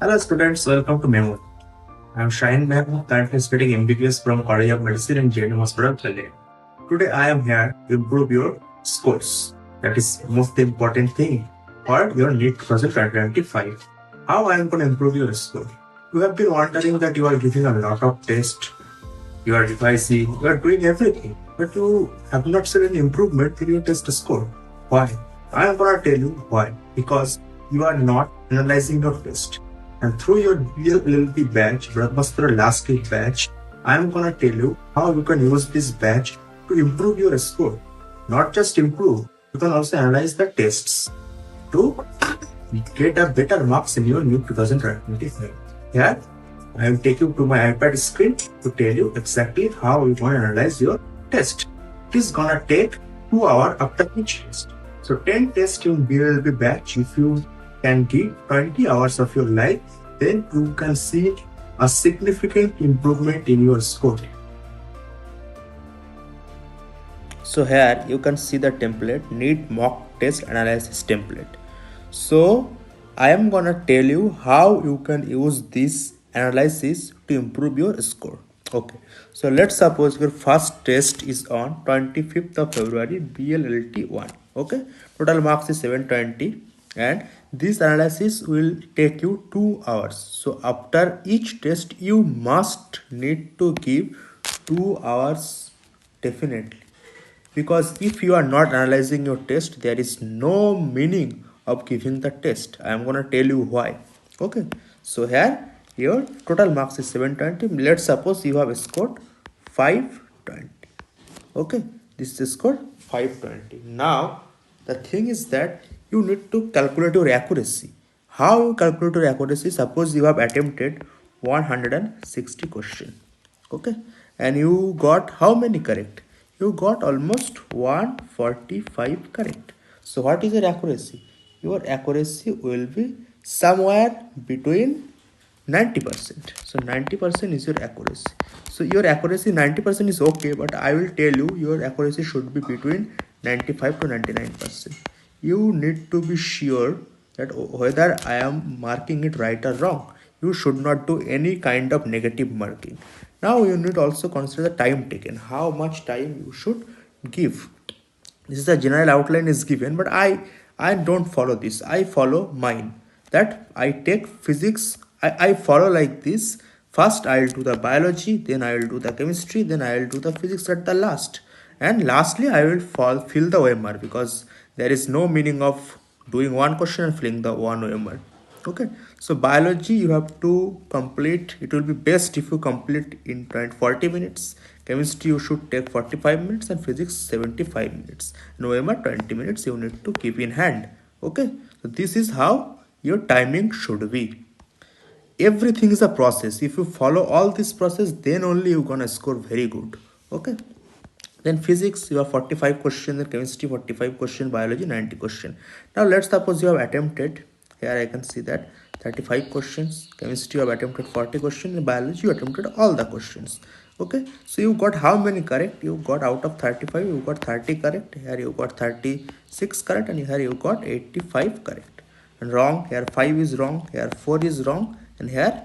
Hello students, welcome to Memo. I am Shaheen Mehboob, currently studying MBBS from College of Medicine in JNU Hospital, Delhi. Today I am here to improve your scores. That is most important thing for your NEET 2025. How I am going to improve your score? You have been wondering that you are giving a lot of tests, you are revising, you are doing everything, but you have not seen any improvement in your test score. Why? I am going to tell you why. Because you are not analyzing your test. And through your BLLB batch, Brahmastra last week batch, I am going to tell you how you can use this batch to improve your score. Not just improve, you can also analyze the tests to get a better marks in your NEET 2025. Here, I will take you to my iPad screen to tell you exactly how you can analyze your test. It is gonna take 2 hours after each test. So 10 tests in BLLB batch, if you can give 20 hours of your life, then you can see a significant improvement in your score. So here you can see the template, NEET mock test analysis template. So I am gonna tell you how you can use this analysis to improve your score. Okay, so let's suppose your first test is on 25th of February, BLLT 1. Okay, total marks is 720 and this analysis will take you 2 hours. So after each test you must need to give 2 hours definitely, because if you are not analyzing your test there is no meaning of giving the test. I am going to tell you why. Okay, so here your total marks is 720. Let's suppose you have scored 520. Okay, this is scored 520. Now the thing is that you need to calculate your accuracy. How you calculate your accuracy? Suppose you have attempted 160 question. Okay, and you got how many correct? You got almost 145 correct. So what is your accuracy? Your accuracy will be somewhere between 90%. So 90% is your accuracy. So your accuracy 90% is okay, but I will tell you your accuracy should be between 95 to 99%. You need to be sure that whether I am marking it right or wrong. You should not do any kind of negative marking. Now you need also consider the time taken, how much time you should give. This is a general outline is given, but I don't follow this. I follow mine, that I take physics. I follow like this. First I'll do the biology, then I'll do the chemistry, then I'll do the physics at the last, and lastly I will fill the OMR, because there is no meaning of doing one question and filling the one OMR. Okay, so biology you have to complete, it will be best if you complete in 40 minutes. Chemistry you should take 45 minutes and physics 75 minutes. And OMR 20 minutes you need to keep in hand. Okay, so this is how your timing should be. Everything is a process. If you follow all this process, then only you're gonna score very good. Okay, then physics you have 45 questions, then chemistry 45 question, biology 90 question. Now let's suppose you have attempted, here I can see that 35 questions, chemistry you have attempted 40 questions, in biology you attempted all the questions. Okay, so you got how many correct? You got out of 35 you got 30 correct, here you got 36 correct, and here you got 85 correct. And wrong, here 5 is wrong, here 4 is wrong, and here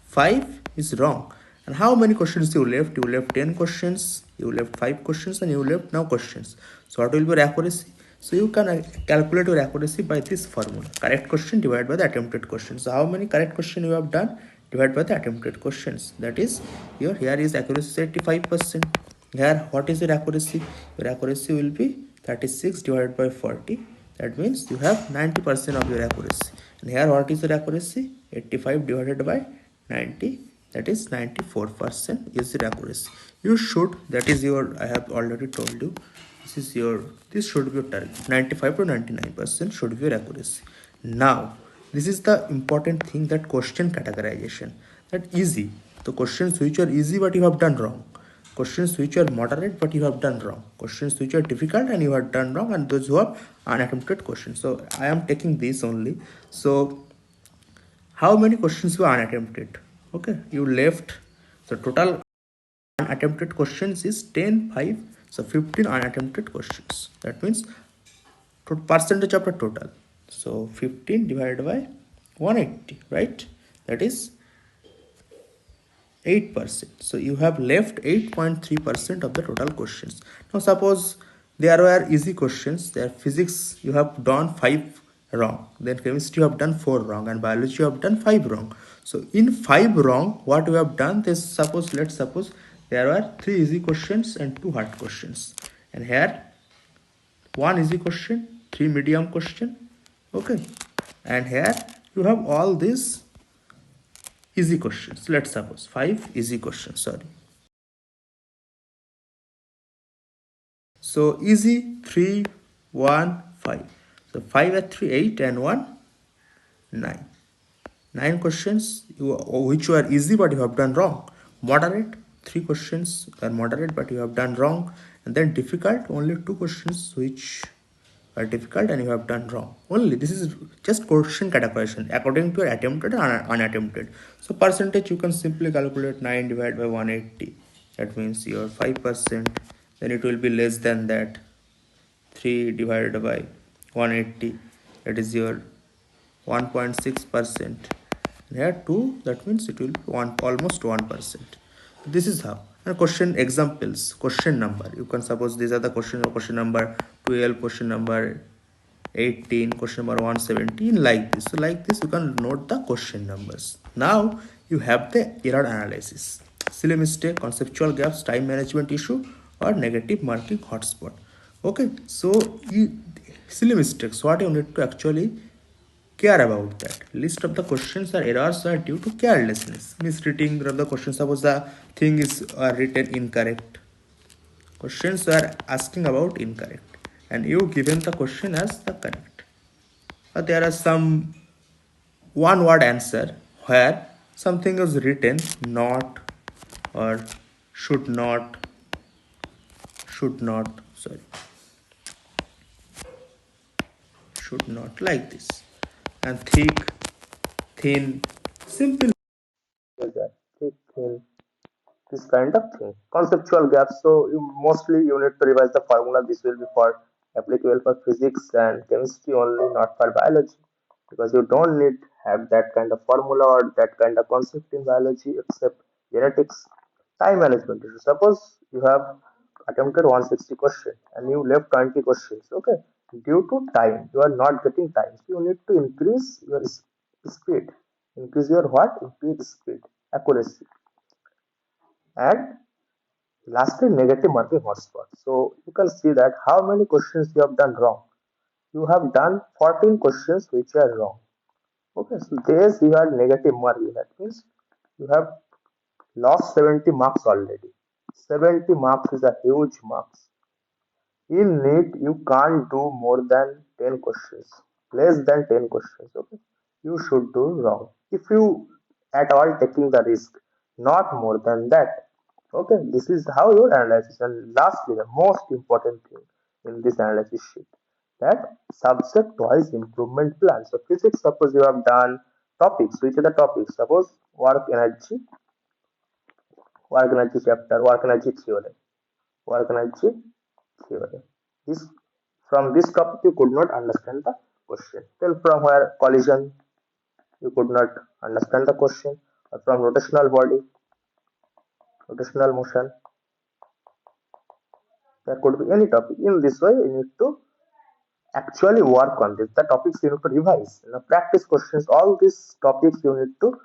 5 is wrong. And how many questions you left? You left 10 questions, you left 5 questions, and you left now questions. So what will be your accuracy? So you can calculate your accuracy by this formula: correct question divided by the attempted questions. So how many correct question you have done divided by the attempted questions. That is your, here is accuracy 85%. Here what is your accuracy? Your accuracy will be 36 divided by 40. That means you have 90% of your accuracy. And here what is your accuracy? 85 divided by 90, that is 94% is your accuracy. You should, that is your, I have already told you, this is your, this should be your target. 95 to 99% should be your accuracy. Now this is the important thing, that question categorization, that easy, the questions which are easy but you have done wrong, questions which are moderate but you have done wrong, questions which are difficult and you have done wrong, and those who have unattempted questions. So I am taking this only. So how many questions were unattempted? Okay, you left, so total unattempted questions is 10 5, so 15 unattempted questions. That means percentage of the total, so 15 divided by 180, right? that is 8%. So you have left 8.3% of the total questions. Now suppose there were easy questions. There physics you have done 5 wrong. Then chemistry you have done 4 wrong, and biology you have done 5 wrong. So in 5 wrong, what we have done is, let's suppose there were 3 easy questions and 2 hard questions. And here 1 easy question, 3 medium question. Okay. And here you have all these easy questions. Let's suppose 5 easy questions. Sorry. So easy 3, 1, 5. So 5 at 3, 8, and 1, 9. 9 questions which were easy but you have done wrong. Moderate 3 questions are moderate but you have done wrong. And then difficult, only 2 questions which are difficult and you have done wrong. Only this is just question categorization according to your attempted and unattempted. So percentage you can simply calculate 9 divided by 180. That means your 5%. Then it will be less than that. 3 divided by 180, that is your 1.6%. Here 2, that means it will be almost 1%. This is how. And question examples, question number. You can suppose these are the questions of question number 12, question number 18, question number 117, like this. So like this you can note the question numbers. Now you have the error analysis. Silly mistake, conceptual gaps, time management issue, or negative marking hotspot. Okay, so silly mistakes, what you need to actually care about that. List of the questions or errors are due to carelessness, misreading of the question. Suppose the thing is written incorrect. Questions are asking about incorrect, and you given the question as the correct. But there are some one word answer where something is written not, or should not, sorry, should not, like this. And thick, thin, simple, like that. Thick, thin, this kind of thing. Conceptual gaps. So mostly you need to revise the formula. This will be for applicable for physics and chemistry only, not for biology, because you don't need have that kind of formula or that kind of concept in biology except genetics. Time management issue. Suppose you have attempted 160 questions and you left 20 questions. Okay, due to time, you are not getting time. So you need to increase your speed. Increase your what? Increase speed, accuracy, and lastly, negative marking hotspot. So you can see that how many questions you have done wrong. You have done 14 questions which are wrong. Okay, so there's you have negative marking. That means you have lost 70 marks already. 70 marks is a huge marks. In NEET, you can't do more than 10 questions, less than 10 questions. Okay, you should do wrong. If you at all taking the risk, not more than that. Okay, this is how your analysis. And lastly, the most important thing in this analysis sheet, that subject wise improvement plan. So, physics, suppose you have done topics. Which are the topics? Suppose work energy chapter, work energy theory, work energy theory. This from this topic you could not understand the question. Then from where collision you could not understand the question, or from rotational body, rotational motion, there could be any topic. In this way, you need to actually work on this. The topics you need to revise. Practice questions. All these topics you need to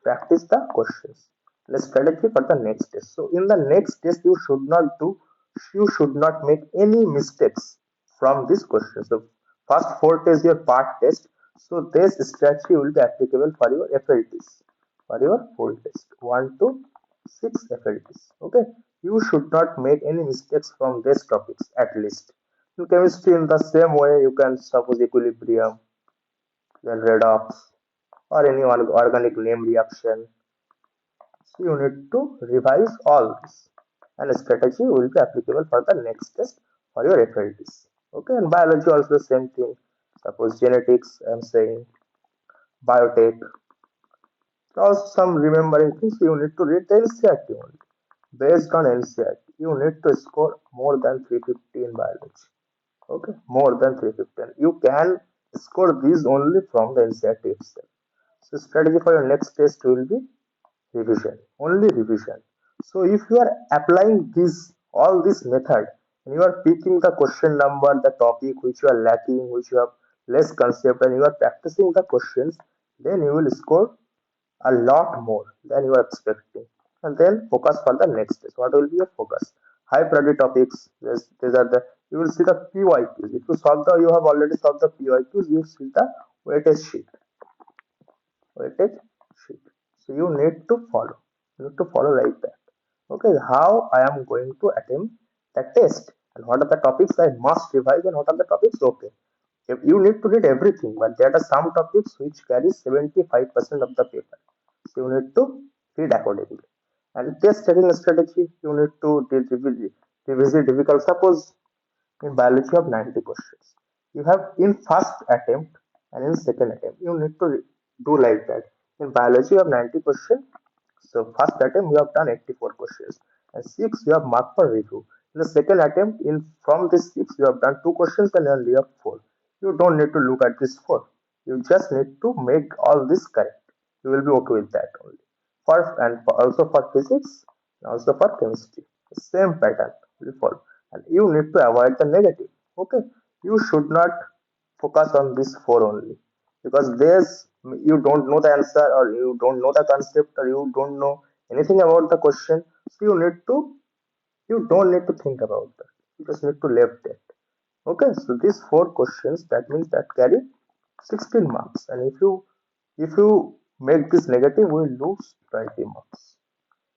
practice the questions. The strategy for the next test. So in the next test, you should not make any mistakes from this question. So first 4 tests your part test. So this strategy will be applicable for your FLTs, for your full test 1 to 6 FLTs. Okay, you should not make any mistakes from these topics at least. In chemistry, in the same way, you can suppose equilibrium, then redox, or any organic name reaction. So you need to revise all this, and a strategy will be applicable for the next test for your FLTs. Okay, and biology also the same thing. Suppose genetics, I'm saying biotech. Also some remembering things you need to read the NCERT only. Based on NCERT, you need to score more than 350 in biology. Okay, more than 350. You can score these only from the NCERT itself. So strategy for your next test will be revision, only revision. So if you are applying this all this method and you are picking the question number, the topic which you are lacking, which you have less concept, and you are practicing the questions, then you will score a lot more than you are expecting. And then focus for the next test. What will be your focus? High priority topics. These are the you will see the PYQs. If you have already solved the PYQs, you see the weightage sheet weightage sheet. So you need to follow. You need to follow like that. Okay, how I am going to attempt the test and what are the topics I must revise and what are the topics okay. If you need to read everything, but there are some topics which carry 75% of the paper. So you need to read accordingly. And test taking strategy, you need to revisit difficult. Suppose in biology of 90 questions. You have in first attempt and in second attempt. You need to do like that. In biology you have 90 questions. So first attempt you have done 84 questions and 6 you have marked for review. In the second attempt, in from this 6 you have done 2 questions and then you have 4. You don't need to look at this 4. You just need to make all this correct. You will be okay with that only. Also for physics and also for chemistry. The same pattern will follow. And you need to avoid the negative. Okay. You should not focus on this 4 only. Because there's you don't know the answer or you don't know the concept or you don't know anything about the question. So you don't need to think about that. You just need to leave that. Okay, so these 4 questions that means that carry 16 marks. And if you make this negative, we will lose 20 marks.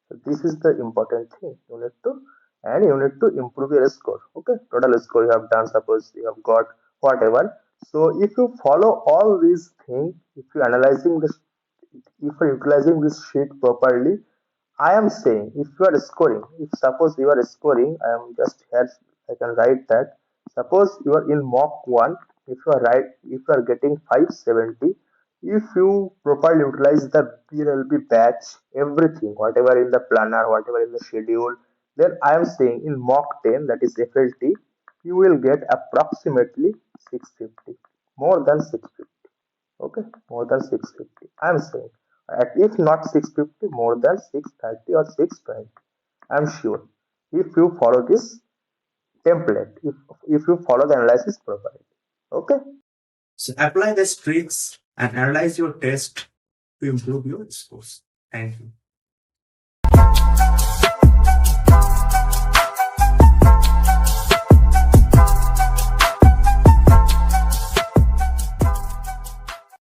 So this is the important thing. You need to improve your score. Okay, total score you have done. Suppose you have got whatever. So if you follow all these things, if you analyzing this, if you're utilizing this sheet properly, I am saying if you are scoring, if suppose you are scoring, I am just here. I can write that. Suppose you are in mock one. If you are getting 570, if you properly utilize the BLLB batch, everything, whatever in the planner, whatever in the schedule, then I am saying in mock 10, that is FLT, you will get approximately 650, more than 650. Okay, more than 650. I'm saying, if not 650, more than 630 or 620. I'm sure. If you follow this template, if you follow the analysis properly. Okay. So apply these tricks and analyze your test to improve your scores. Thank you.